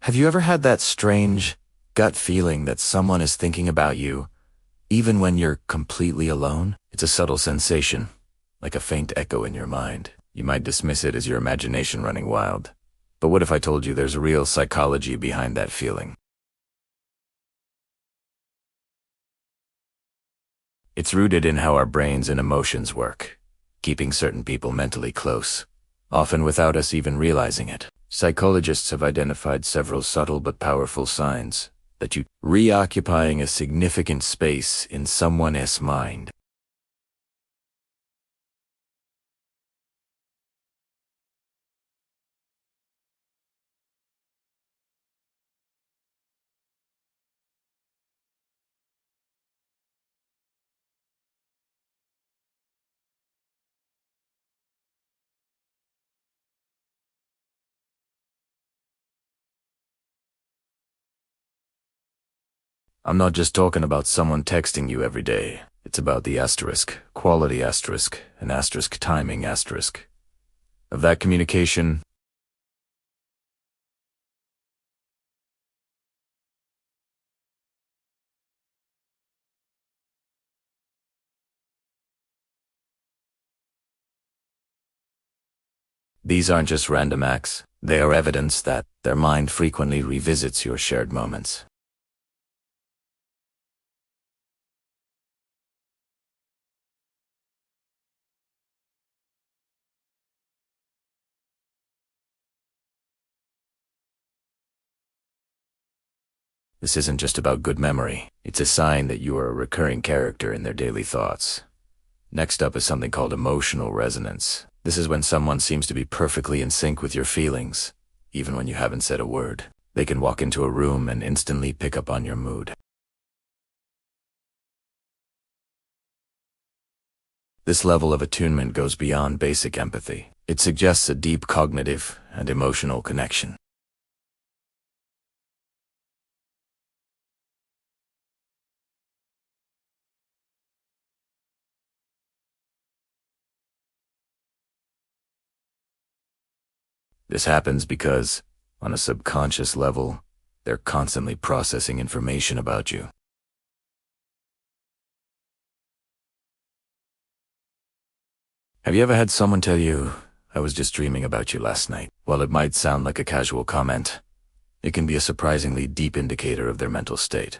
Have you ever had that strange gut feeling that someone is thinking about you, even when you're completely alone? It's a subtle sensation, like a faint echo in your mind. You might dismiss it as your imagination running wild. But what if I told you there's a real psychology behind that feeling? It's rooted in how our brains and emotions work, keeping certain people mentally close, often without us even realizing it. Psychologists have identified several subtle but powerful signs that you reoccupying a significant space in someone's mind. I'm not just talking about someone texting you every day. It's about the asterisk, quality asterisk, and asterisk timing asterisk of that communication. These aren't just random acts. They are evidence that their mind frequently revisits your shared moments. This isn't just about good memory. It's a sign that you are a recurring character in their daily thoughts. Next up is something called emotional resonance. This is when someone seems to be perfectly in sync with your feelings, even when you haven't said a word. They can walk into a room and instantly pick up on your mood. This level of attunement goes beyond basic empathy. It suggests a deep cognitive and emotional connection. This happens because, on a subconscious level, they're constantly processing information about you. Have you ever had someone tell you, "I was just dreaming about you last night"? While it might sound like a casual comment, it can be a surprisingly deep indicator of their mental state.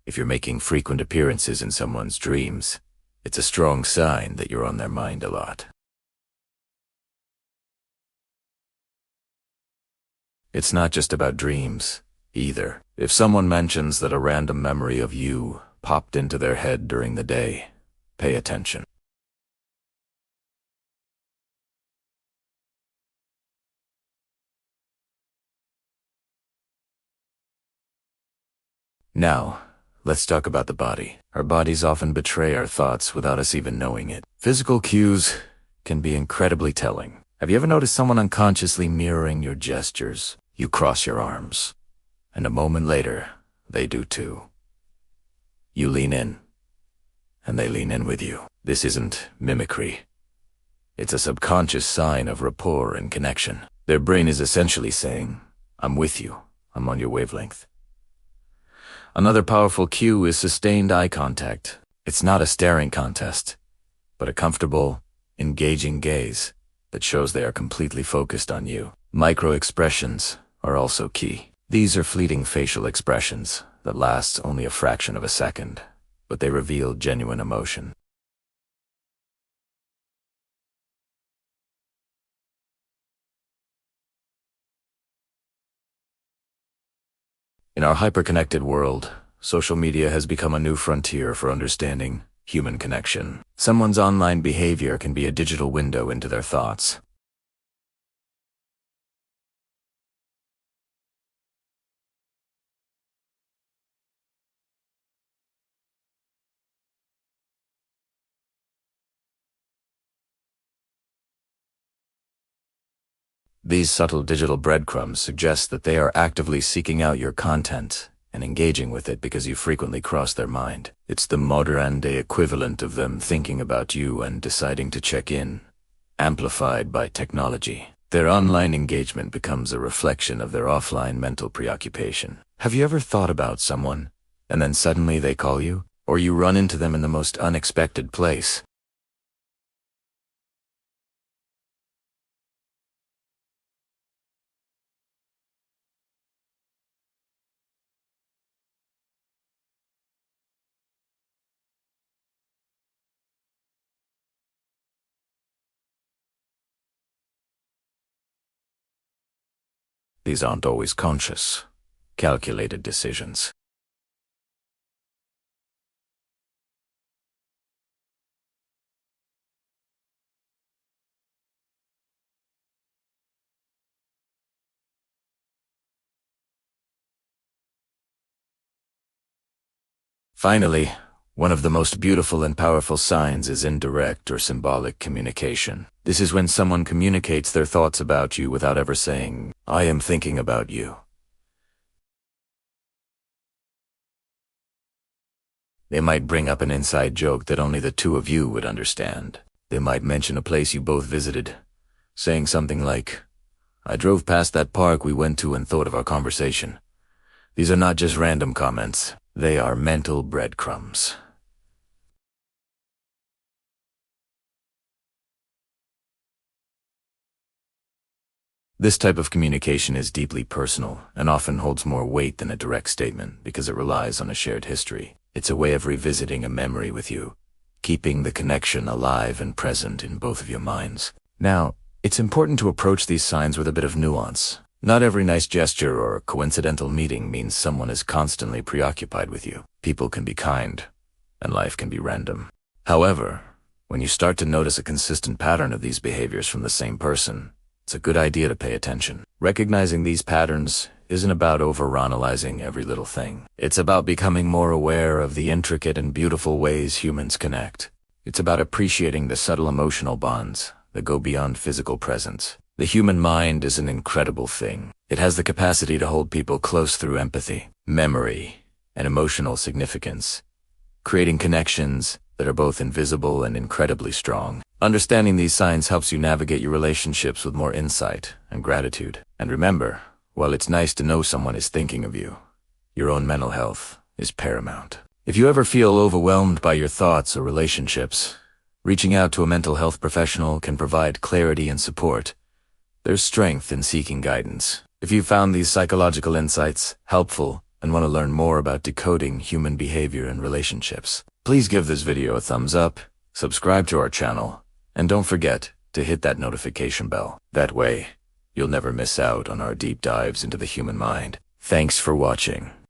If you're making frequent appearances in someone's dreams, it's a strong sign that you're on their mind a lot. It's not just about dreams, either. If someone mentions that a random memory of you popped into their head during the day, pay attention. Now, let's talk about the body. Our bodies often betray our thoughts without us even knowing it. Physical cues can be incredibly telling. Have you ever noticed someone unconsciously mirroring your gestures? You cross your arms, and a moment later, they do too. You lean in, and they lean in with you. This isn't mimicry. It's a subconscious sign of rapport and connection. Their brain is essentially saying, "I'm with you. I'm on your wavelength." Another powerful cue is sustained eye contact. It's not a staring contest, but a comfortable, engaging gaze that shows they are completely focused on you. Micro-expressions are also key. These are fleeting facial expressions that last only a fraction of a second, but they reveal genuine emotion. In our hyper-connected world, social media has become a new frontier for understanding human connection. Someone's online behavior can be a digital window into their thoughts. These subtle digital breadcrumbs suggest that they are actively seeking out your content and engaging with it because you frequently cross their mind. It's the modern-day equivalent of them thinking about you and deciding to check in, amplified by technology. Their online engagement becomes a reflection of their offline mental preoccupation. Have you ever thought about someone, and then suddenly they call you? Or you run into them in the most unexpected place? These aren't always conscious, calculated decisions. Finally, one of the most beautiful and powerful signs is indirect or symbolic communication. This is when someone communicates their thoughts about you without ever saying, "I am thinking about you." They might bring up an inside joke that only the two of you would understand. They might mention a place you both visited, saying something like, "I drove past that park we went to and thought of our conversation." These are not just random comments. They are mental breadcrumbs. This type of communication is deeply personal and often holds more weight than a direct statement because it relies on a shared history. It's a way of revisiting a memory with you, keeping the connection alive and present in both of your minds. Now, it's important to approach these signs with a bit of nuance. Not every nice gesture or coincidental meeting means someone is constantly preoccupied with you. People can be kind, and life can be random. However, when you start to notice a consistent pattern of these behaviors from the same person, it's a good idea to pay attention. Recognizing these patterns isn't about overanalyzing every little thing. It's about becoming more aware of the intricate and beautiful ways humans connect. It's about appreciating the subtle emotional bonds that go beyond physical presence. The human mind is an incredible thing. It has the capacity to hold people close through empathy, memory, and emotional significance, creating connections that are both invisible and incredibly strong. Understanding these signs helps you navigate your relationships with more insight and gratitude. And remember, while it's nice to know someone is thinking of you, your own mental health is paramount. If you ever feel overwhelmed by your thoughts or relationships, reaching out to a mental health professional can provide clarity and support. There's strength in seeking guidance. If you found these psychological insights helpful and want to learn more about decoding human behavior and relationships, please give this video a thumbs up, subscribe to our channel, and don't forget to hit that notification bell. That way, you'll never miss out on our deep dives into the human mind. Thanks for watching.